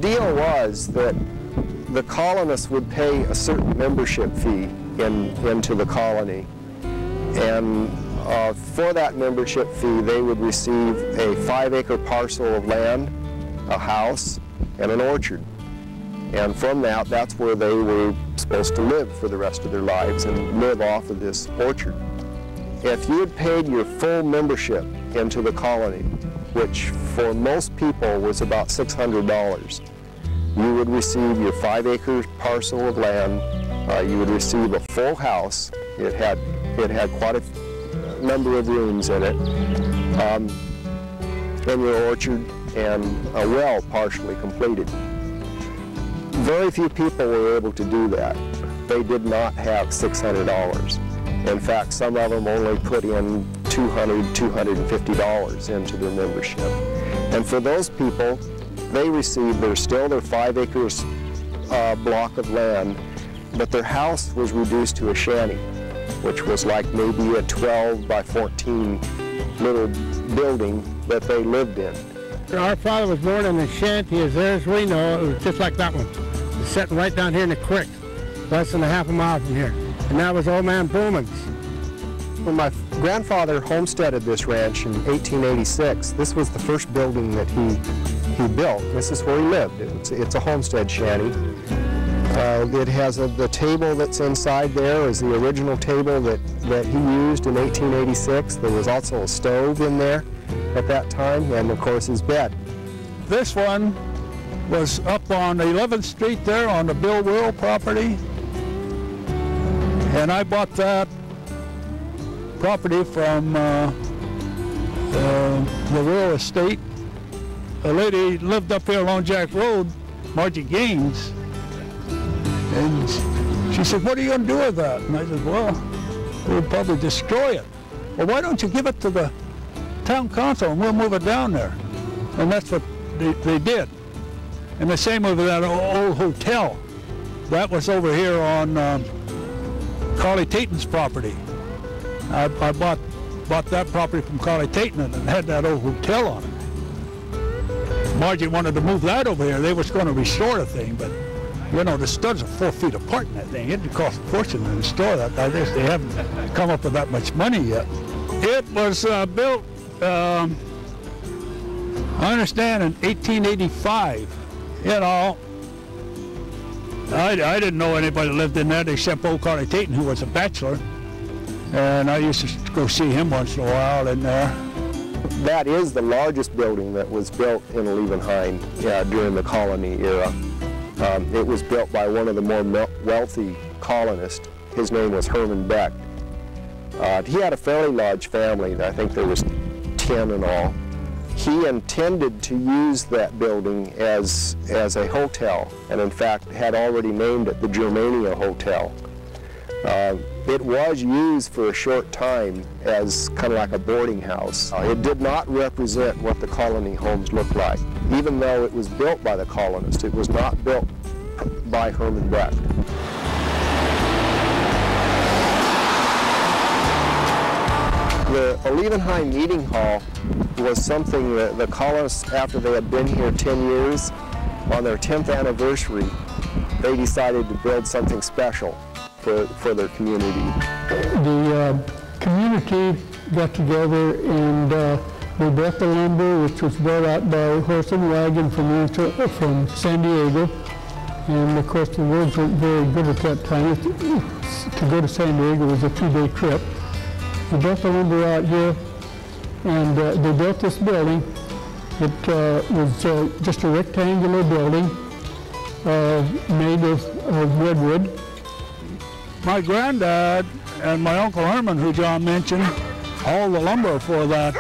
deal was that the colonists would pay a certain membership fee into the colony, and for that membership fee they would receive a 5-acre parcel of land, a house, and an orchard. And from that, that's where they were supposed to live for the rest of their lives and live off of this orchard. If you had paid your full membership into the colony, which for most people was about $600, you would receive your 5-acre parcel of land, you would receive a full house. It had quite a number of rooms in it, and your orchard, and a well partially completed. Very few people were able to do that. They did not have $600. In fact, some of them only put in $200, $250 into their membership. And for those people, they received still their 5 acres block of land, but their house was reduced to a shanty, which was like maybe a 12 by 14 little building that they lived in. Our father was born in a shanty, as far as we know. It was just like that one. It was sitting right down here in the creek, less than a half a mile from here. And that was old man Bumann's. When my grandfather homesteaded this ranch in 1886, this was the first building that he built. This is where he lived. It's a homestead shanty. It has the table that's inside there is the original table that he used in 1886. There was also a stove in there at that time, and of course his bed. This one was up on 11th Street there on the Bill Will property, and I bought that property from the Will estate. A lady lived up here along Jack Road, Margie Gaines, and she said, "What are you going to do with that?" And I said, "Well, we'll probably destroy it." "Well, why don't you give it to the town council and we'll move it down there?" And that's what they did. And the same with that old hotel. That was over here on Collie Taten's property. I bought that property from Collie Taten and it had that old hotel on it. Margie wanted to move that over here. They was going to restore the thing, but you know, the studs are 4 feet apart in that thing. It would cost a fortune to restore that. I guess they haven't come up with that much money yet. It was built, I understand, in 1885. You know, I didn't know anybody that lived in that except old Collie Taten, who was a bachelor. And I used to go see him once in a while in there. That is the largest building that was built in Olivenhain during the colony era. It was built by one of the more wealthy colonists. His name was Herman Beck. He had a fairly large family. I think there was 10 in all. He intended to use that building as a hotel, and in fact had already named it the Germania Hotel. It was used for a short time as kind of like a boarding house. It did not represent what the colony homes looked like. Even though it was built by the colonists, it was not built by Herman Beck. The Olivenhain Meeting Hall was something that the colonists, after they had been here 10 years, on their 10th anniversary, they decided to build something special for their community. The community got together and we built the lumber, which was brought out by horse and wagon from San Diego. And of course the roads weren't very good at that time. To go to San Diego was a 2-day trip. We built the lumber out here, and they built this building. It was just a rectangular building made of redwood. My granddad and my Uncle Herman, who John mentioned, hauled the lumber for that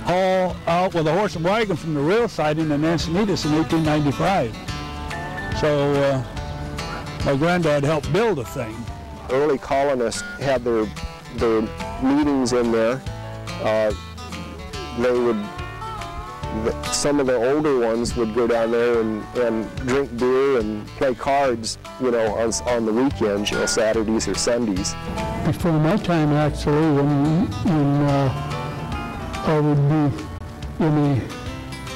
haul out with a horse and wagon from the rail siding in Encinitas in 1895. So my granddad helped build the thing. Early colonists had their meetings in there. Some of the older ones would go down there and drink beer and play cards, you know, on the weekends, you know, Saturdays or Sundays. Before my time, actually, when I would be in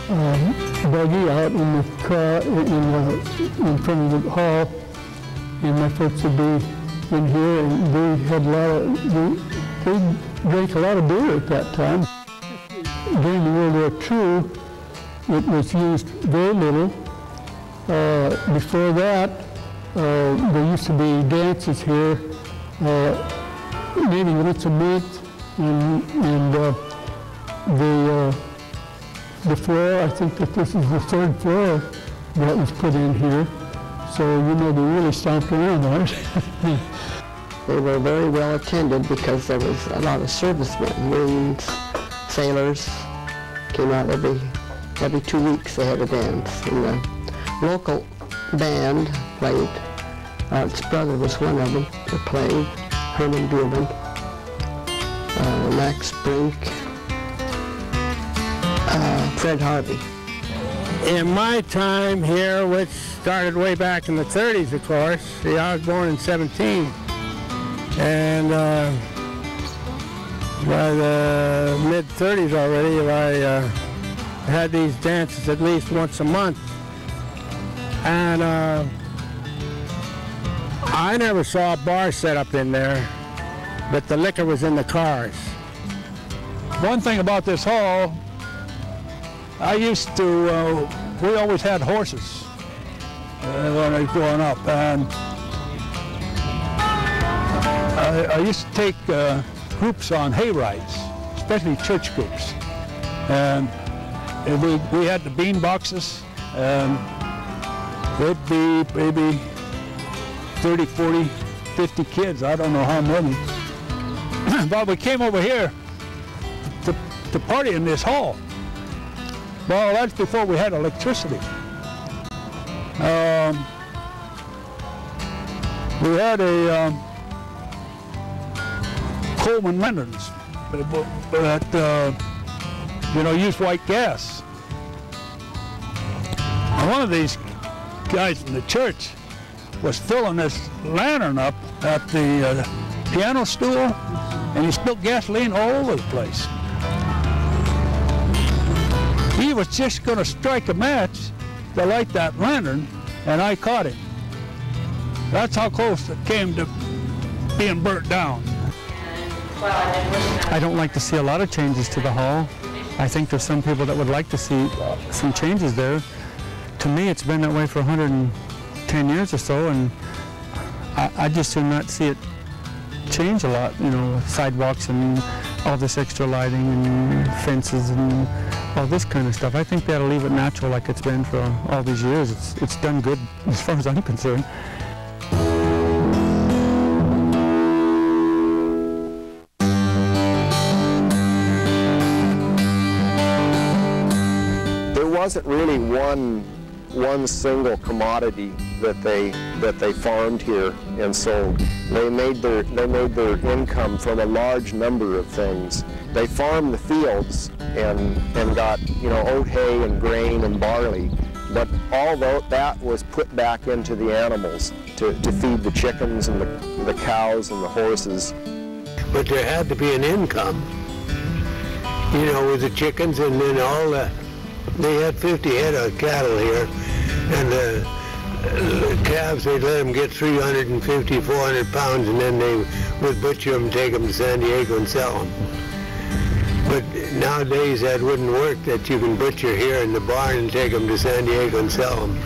buggy out in the car in front of the hall, and my folks would be in here, and they had a lot of, they drank a lot of beer at that time. During the World War II, it was used very little. Before that, there used to be dances here, maybe once a month, and the floor, I think that this is the third floor that was put in here. So, you know, they really stomped around on it. They were very well attended because there was a lot of servicemen, Marines, sailors, came out every 2 weeks they had a dance. And the local band played. Art's brother was one of them that played, Herman Bumann, Max Brink, Fred Harvey. In my time here, which started way back in the 30s, of course, see, I was born in 17, and by the mid-30s already, I had these dances at least once a month, and I never saw a bar set up in there, but the liquor was in the cars. One thing about this hall, I used to, we always had horses when I was growing up, and I used to take groups on hay rides, especially church groups. And we had the bean boxes, and there'd be maybe 30, 40, 50 kids, I don't know how many. But we came over here to party in this hall. Well, that's before we had electricity. We had a Coleman lanterns that you know, used white gas. And one of these guys from the church was filling this lantern up at the piano stool, and he spilled gasoline all over the place. He was just going to strike a match to light that lantern, and I caught him. That's how close it came to being burnt down. I don't like to see a lot of changes to the hall. I think there's some people that would like to see some changes there. To me, it's been that way for 110 years or so, and I just do not see it change a lot, you know, sidewalks and all this extra lighting and fences and all this kind of stuff. I think they ought to leave it natural like it's been for all these years. It's done good as far as I'm concerned. There wasn't really one single commodity that they farmed here and sold. They made their income from a large number of things. They farmed the fields and got, you know, oat hay and grain and barley, but all that was put back into the animals to feed the chickens and the cows and the horses. But there had to be an income, you know, with the chickens, and then all that. They had 50 head of cattle here, and the calves, they'd let them get 350, 400 pounds, and then they would butcher them, take them to San Diego and sell them. But nowadays that wouldn't work, that you can butcher here in the barn and take them to San Diego and sell them.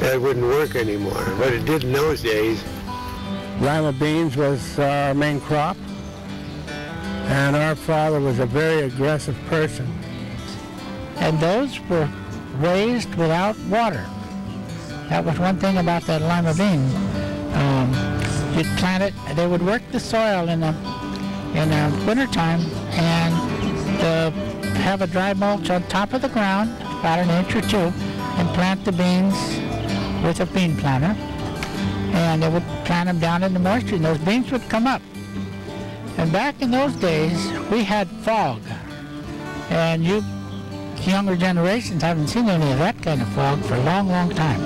That wouldn't work anymore, but it did in those days. Lima beans was our main crop, and our father was a very aggressive person. And those were raised without water. That was one thing about that lima bean. You'd plant it, they would work the soil in the wintertime and have a dry mulch on top of the ground, about an inch or two, and plant the beans with a bean planter. And they would plant them down in the moisture, and those beans would come up. And back in those days, we had fog. And you younger generations haven't seen any of that kind of fog for a long, long time.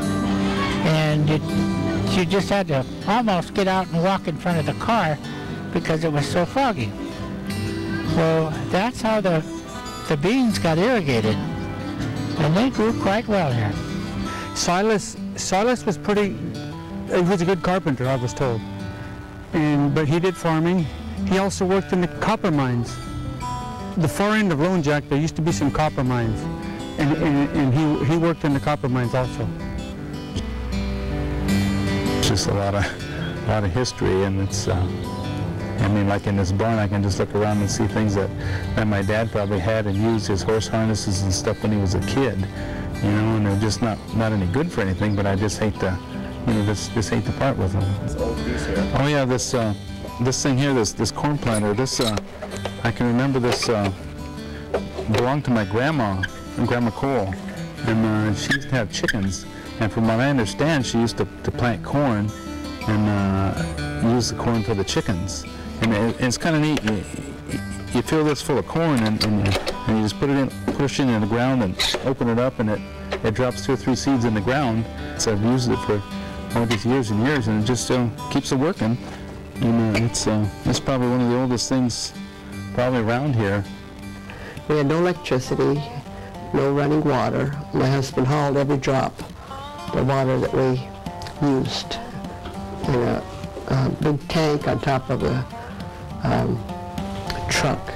And you just had to almost get out and walk in front of the car because it was so foggy. Well, that's how the beans got irrigated. And they grew quite well here. Silas was pretty, he was a good carpenter, I was told. But he did farming. He also worked in the copper mines. The far end of Lone Jack, there used to be some copper mines. And he worked in the copper mines also. It's just a lot of history, and it's, I mean, like in this barn, I can just look around and see things that my dad probably had and used, his horse harnesses and stuff when he was a kid, you know, and they're just not any good for anything, but I just hate to, you know, just hate to part with them. This old piece here. Oh yeah, this thing here, this corn planter, this, I can remember this belonged to my grandma, Grandma Cole, and she used to have chickens, and from what I understand, she used to plant corn and use the corn for the chickens. And it's kind of neat. You fill this full of corn and you just push it in the ground and open it up, and it drops 2 or 3 seeds in the ground. So I've used it for all these years and years, and it just keeps it working. And it's probably one of the oldest things probably around here. We had no electricity, no running water. My husband hauled every drop of water that we used in a big tank on top of a truck.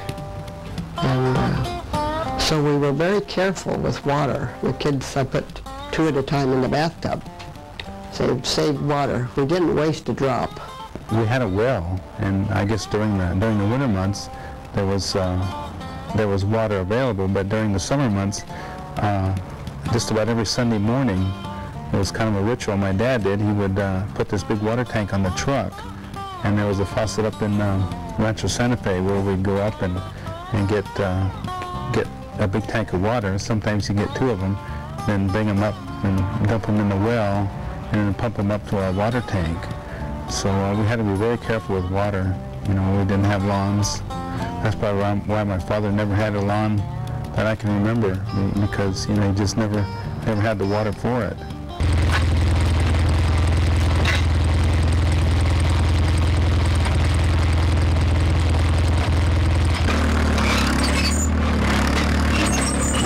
And so we were very careful with water. The kids, I put 2 at a time in the bathtub. Saved water. We didn't waste a drop. We had a well, and I guess during the winter months there was water available, but during the summer months, just about every Sunday morning, it was kind of a ritual my dad did. He would put this big water tank on the truck, and there was a faucet up in Rancho Santa Fe where we'd go up and get a big tank of water. Sometimes you get 2 of them, then bring them up and dump them in the well, and then pump them up to our water tank. So we had to be very careful with water. You know, we didn't have lawns. That's probably why my father never had a lawn that I can remember, because, you know, he just never had the water for it.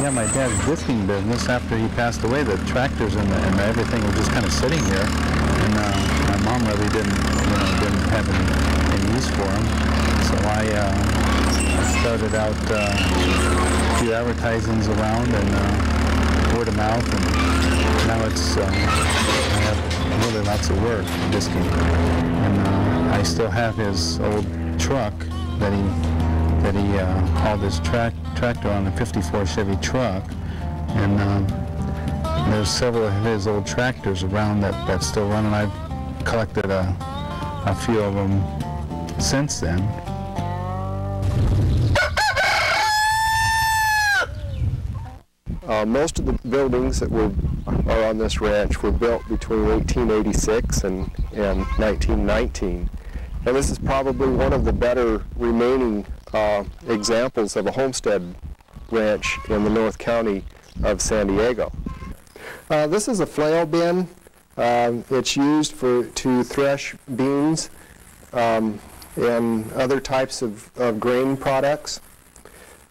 Yeah, my dad's disking business, after he passed away, the tractors and everything were just kind of sitting here, and my mom really didn't have any use for them. So I started out a few advertisings around and word of mouth, and now I have really lots of work disking. And I still have his old truck that he hauled his tractor on, a 54 Chevy truck, and there's several of his old tractors around that still run, and I've collected a few of them since then. Most of the buildings that are on this ranch were built between 1886 and 1919. And this is probably one of the better remaining examples of a homestead ranch in the North County of San Diego. This is a flail bin. It's used to thresh beans and other types of grain products.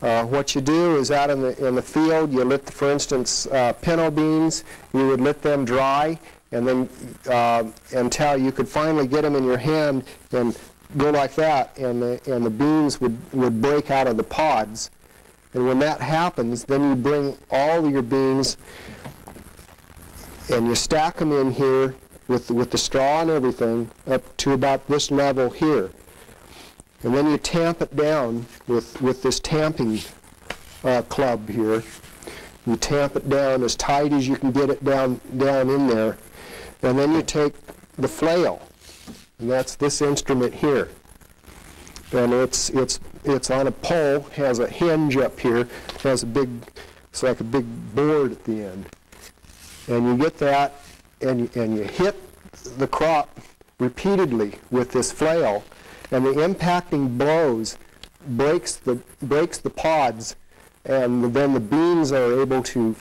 What you do is out in the field, you let, for instance, pinto beans, you would let them dry, and then until you could finally get them in your hand and go like that, and the beans would break out of the pods. And when that happens, then you bring all of your beans and you stack them in here with the straw and everything up to about this level here. And then you tamp it down with this tamping club here. You tamp it down as tight as you can get it down in there. And then you take the flail, and that's this instrument here. And it's on a pole, has a hinge up here, has it's like a big board at the end. And you get that, and you hit the crop repeatedly with this flail, and the impacting blows breaks the pods, and then the beans are able to